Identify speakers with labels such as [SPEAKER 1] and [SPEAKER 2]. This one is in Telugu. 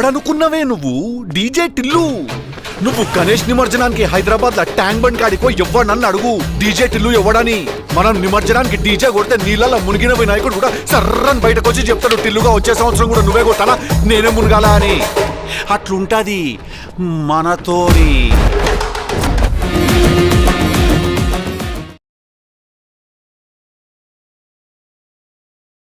[SPEAKER 1] ఎవడనుకున్నవే నువ్వు? డీజే టిల్లు. నువ్వు గణేష్ నిమజ్జనానికి హైదరాబాద్ లో ట్యాంక్ బండ్ కాడికో ఎవడనన్ను అడుగు డీజే టిల్లు ఎవడని. మనం నిమజ్జనానికి డీజే కొడితే నీళ్ళలో మునిగిన వినాయకుడు కూడా సర్రని బయటకు వచ్చి చెప్తాడు టిల్లుగా వచ్చే సంవత్సరం కూడా నువ్వే కొట్టాలా నేనే మునగాల అని. అట్లుంటది మనతోని.